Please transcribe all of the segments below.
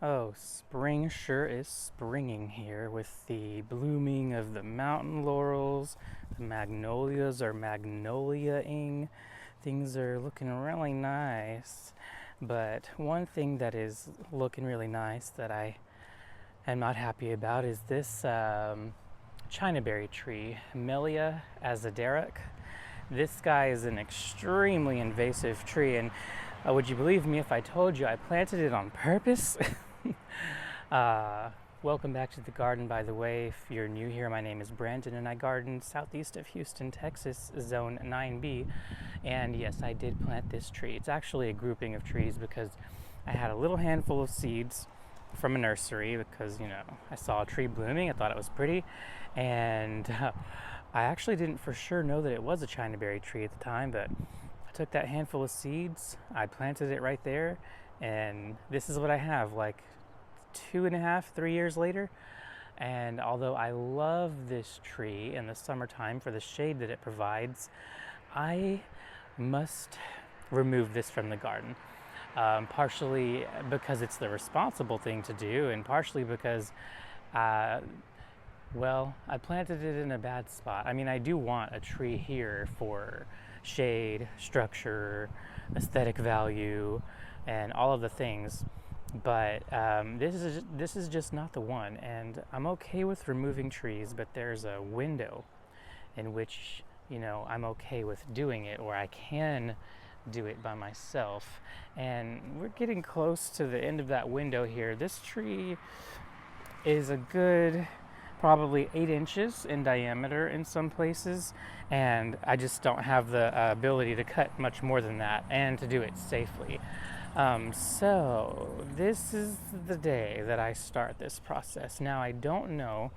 Oh, spring sure is springing here with the blooming of the mountain laurels. The magnolias are magnoliaing. Things are looking really nice. But one thing that is looking really nice that I am not happy about is this Chinaberry tree, Melia azaderic. This guy is an extremely invasive tree, and would you believe me if I told you I planted it on purpose? uh, Welcome back to the garden, by the way. If you're new here, my name is Brandon, and I garden southeast of Houston, Texas, Zone 9B. And yes, I did plant this tree. It's actually a grouping of trees because I had a little handful of seeds from a nursery because, I saw a tree blooming. I thought it was pretty, and I actually didn't for sure know that it was a Chinaberry tree at the time, but I took that handful of seeds, I planted it right there, and this is what I have like 2.5, 3 years later. And although I love this tree in the summertime for the shade that it provides, I must remove this from the garden. Partially because it's the responsible thing to do, and partially because uh, I planted it in a bad spot. I mean, I do want a tree here for shade, structure, aesthetic value, and all of the things. But this is just not the one, and I'm okay with removing trees. But there's a window in which I'm okay with doing it, or I can do it by myself. And we're getting close to the end of that window here. This tree is a good probably 8 inches in diameter in some places, and I just don't have the ability to cut much more than that and to do it safely. So this is the day that I start this process. Now, I don't know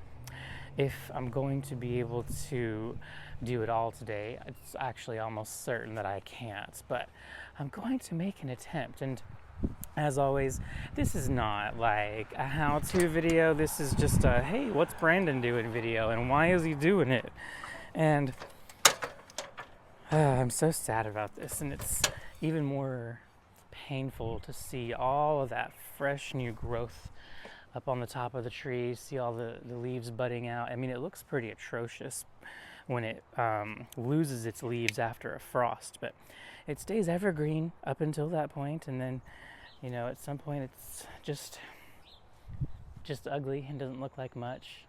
if I'm going to be able to do it all today. It's actually almost certain that I can't, but I'm going to make an attempt. And as always, this is not like a how-to video. This is just a, hey, what's Brandon doing video, and why is he doing it? And I'm so sad about this, and it's even more painful to see all of that fresh new growth up on the top of the tree, see all the leaves budding out. I mean, it looks pretty atrocious when it loses its leaves after a frost, but it stays evergreen up until that point, and then at some point it's just ugly and doesn't look like much.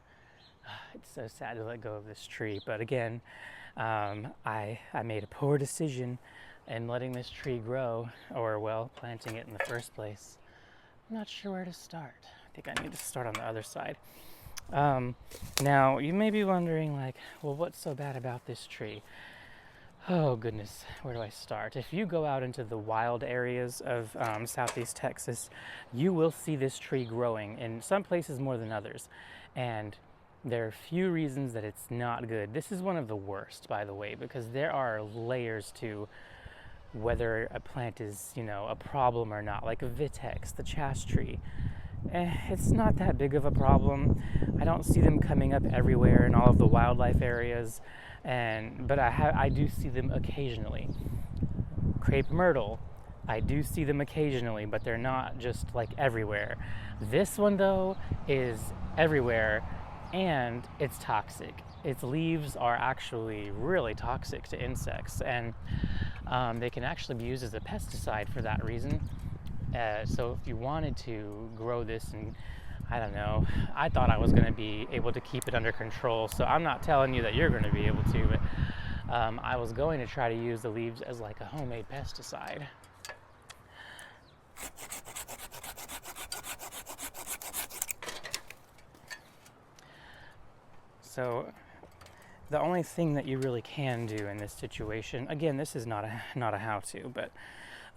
It's so sad to let go of this tree, but again, I made a poor decision in letting this tree grow, or planting it in the first place. I'm not sure where to start. I think I need to start on the other side. Now, you may be wondering, like, well, what's so bad about this tree? Oh, goodness, where do I start? If you go out into the wild areas of southeast Texas, you will see this tree growing in some places more than others. And there are a few reasons that it's not good. This is one of the worst, by the way, because there are layers to whether a plant is, a problem or not. Like a vitex, the chass tree. It's not that big of a problem. I don't see them coming up everywhere in all of the wildlife areas, but I do see them occasionally. Crepe myrtle, I do see them occasionally, but they're not just like everywhere. This one though is everywhere, and it's toxic. Its leaves are actually really toxic to insects, and they can actually be used as a pesticide for that reason. So if you wanted to grow this, and I don't know, I thought I was going to be able to keep it under control, so I'm not telling you that you're going to be able to, but I was going to try to use the leaves as like a homemade pesticide. So the only thing that you really can do in this situation, again, this is not a how-to, but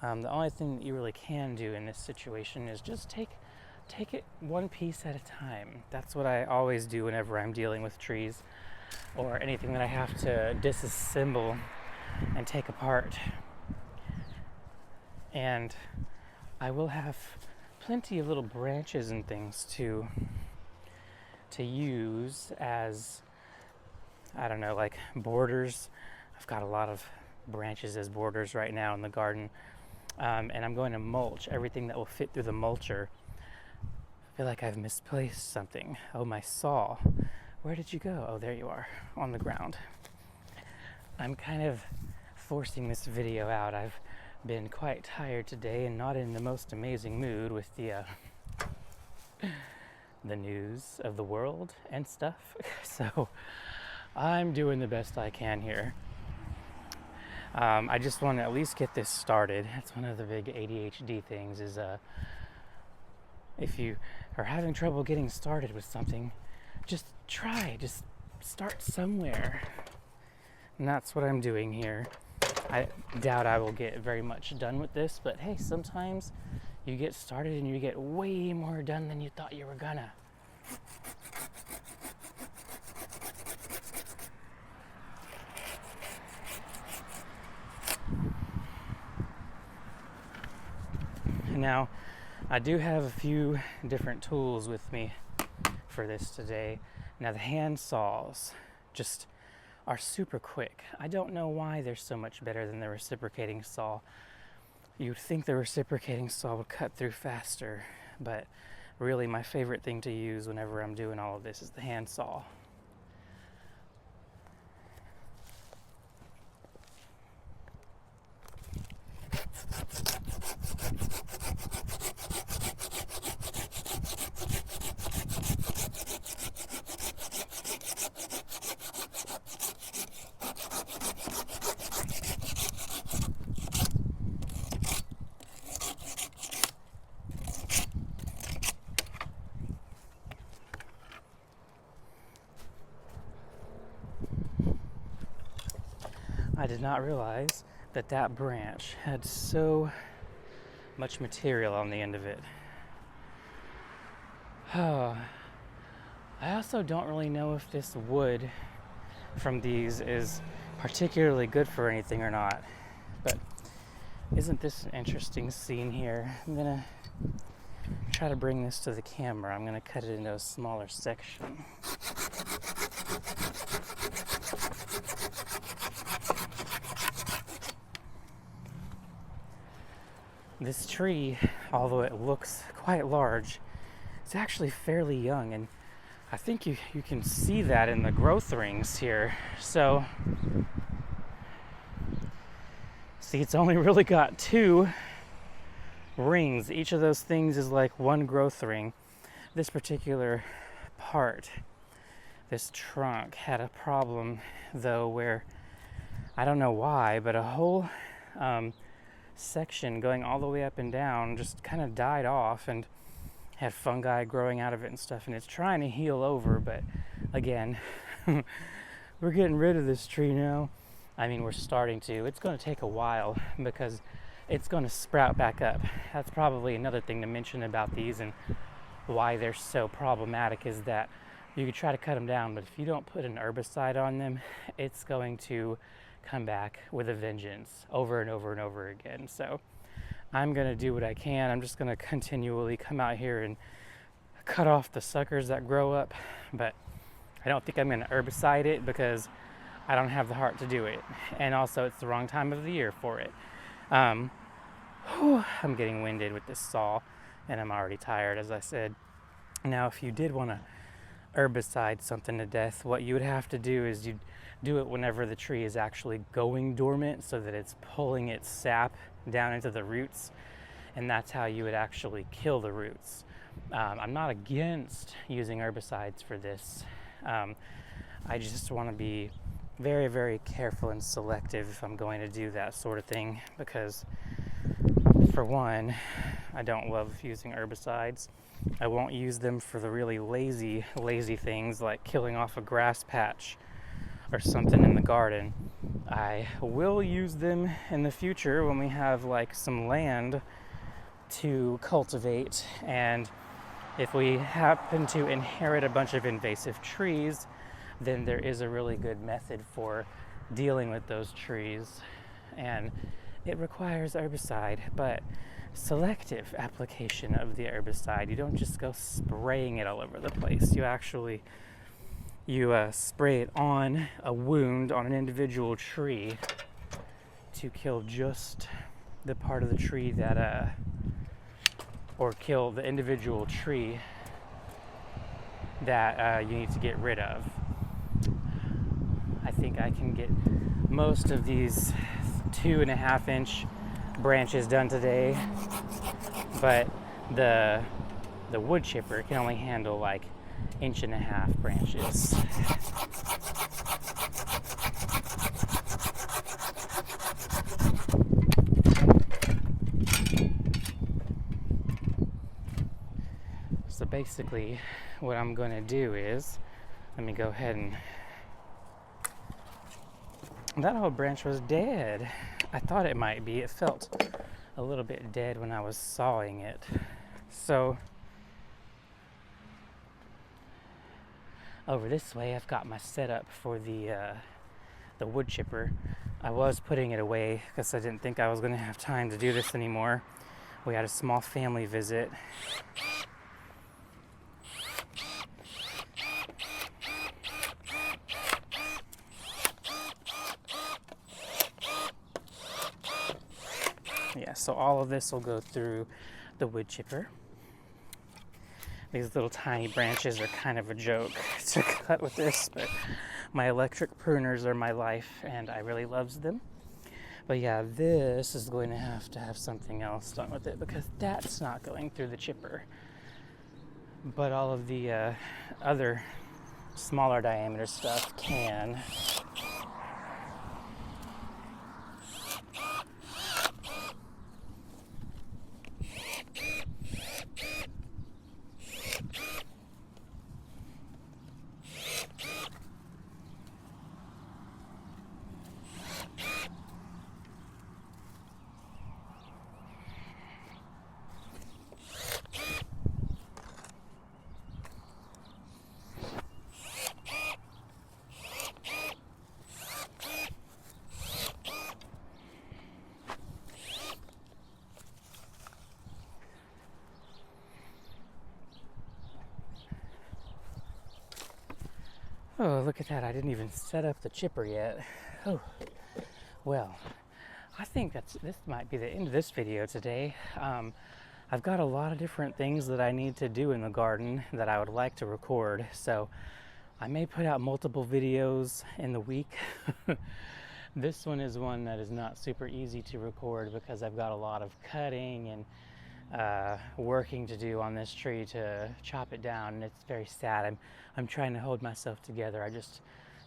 the only thing that you really can do in this situation is just take it one piece at a time. That's what I always do whenever I'm dealing with trees or anything that I have to disassemble and take apart. And I will have plenty of little branches and things to use as, I don't know, like borders. I've got a lot of branches as borders right now in the garden. And I'm going to mulch everything that will fit through the mulcher I feel like I've misplaced something. Oh, my saw. Where did you go? Oh, there you are, on the ground. I'm kind of forcing this video out. I've been quite tired today and not in the most amazing mood with the news of the world and stuff. So I'm doing the best I can here. I just want to at least get this started. That's one of the big ADHD things is if you are having trouble getting started with something, just start somewhere. And that's what I'm doing here. I doubt I will get very much done with this, but hey, sometimes you get started and you get way more done than you thought you were gonna. Now, I do have a few different tools with me for this today. Now, the hand saws just are super quick. I don't know why they're so much better than the reciprocating saw. You'd think the reciprocating saw would cut through faster, but really my favorite thing to use whenever I'm doing all of this is the hand saw. I did not realize that that branch had so much material on the end of it. Oh, I also don't really know if this wood from these is particularly good for anything or not, but isn't this an interesting scene here? I'm gonna try to bring this to the camera. I'm gonna cut it into a smaller section. This tree, although it looks quite large, it's actually fairly young, and I think you can see that in the growth rings here. So, see, it's only really got 2 rings. Each of those things is like 1 growth ring. This particular part, this trunk, had a problem, though, where I don't know why, but a whole section going all the way up and down just kind of died off and had fungi growing out of it and stuff, and it's trying to heal over, but again, we're getting rid of this tree now. I mean, we're starting to. It's going to take a while because it's going to sprout back up. That's probably another thing to mention about these and why they're so problematic is that you could try to cut them down, but if you don't put an herbicide on them, it's going to come back with a vengeance over and over and over again. So I'm going to do what I can. I'm just going to continually come out here and cut off the suckers that grow up, but I don't think I'm going to herbicide it because I don't have the heart to do it. And also it's the wrong time of the year for it. I'm getting winded with this saw and I'm already tired, as I said. Now, if you did want to herbicide something to death, what you would have to do is you'd do it whenever the tree is actually going dormant so that it's pulling its sap down into the roots, and that's how you would actually kill the roots. I'm not against using herbicides for this. I just want to be very, very careful and selective if I'm going to do that sort of thing because, for one, I don't love using herbicides. I won't use them for the really lazy things like killing off a grass patch or something in the garden. I will use them in the future when we have like some land to cultivate, and if we happen to inherit a bunch of invasive trees, then there is a really good method for dealing with those trees, and it requires herbicide, but selective application of the herbicide. You don't just go spraying it all over the place. You spray it on a wound on an individual tree to kill just the part of the tree that or kill the individual tree that you need to get rid of. I think I can get most of these 2.5-inch branches done today, but the wood chipper can only handle like 1.5-inch branches. So basically what I'm going to do is, let me go ahead and, that whole branch was dead. I thought it might be. It felt a little bit dead when I was sawing it. So over this way I've got my setup for the wood chipper. I was putting it away because I didn't think I was going to have time to do this anymore. We had a small family visit. Yeah, so all of this will go through the wood chipper. These little tiny branches are kind of a joke to cut with this, but my electric pruners are my life and I really loves them. But yeah, this is going to have something else done with it because that's not going through the chipper. But all of the other smaller diameter stuff can. Oh, look at that. I didn't even set up the chipper yet. Oh, well, I think this might be the end of this video today. I've got a lot of different things that I need to do in the garden that I would like to record, so I may put out multiple videos in the week. This one is one that is not super easy to record because I've got a lot of cutting and working to do on this tree to chop it down, and it's very sad. I'm trying to hold myself together. I just,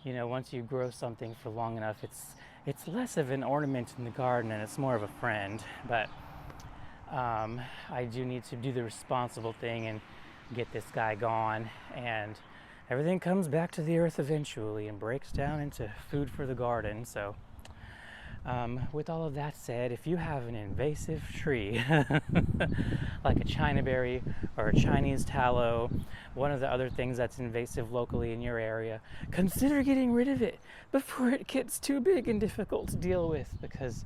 once you grow something for long enough, it's less of an ornament in the garden and it's more of a friend. But I do need to do the responsible thing and get this guy gone, and everything comes back to the earth eventually and breaks down into food for the garden. So with all of that said, if you have an invasive tree like a chinaberry or a Chinese tallow, one of the other things that's invasive locally in your area, consider getting rid of it before it gets too big and difficult to deal with, because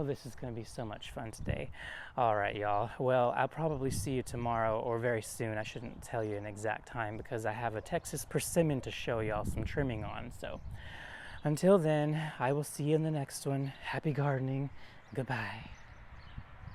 this is going to be so much fun today. All right, y'all. Well, I'll probably see you tomorrow or very soon. I shouldn't tell you an exact time because I have a Texas persimmon to show y'all some trimming on. So until then, I will see you in the next one. Happy gardening. Goodbye.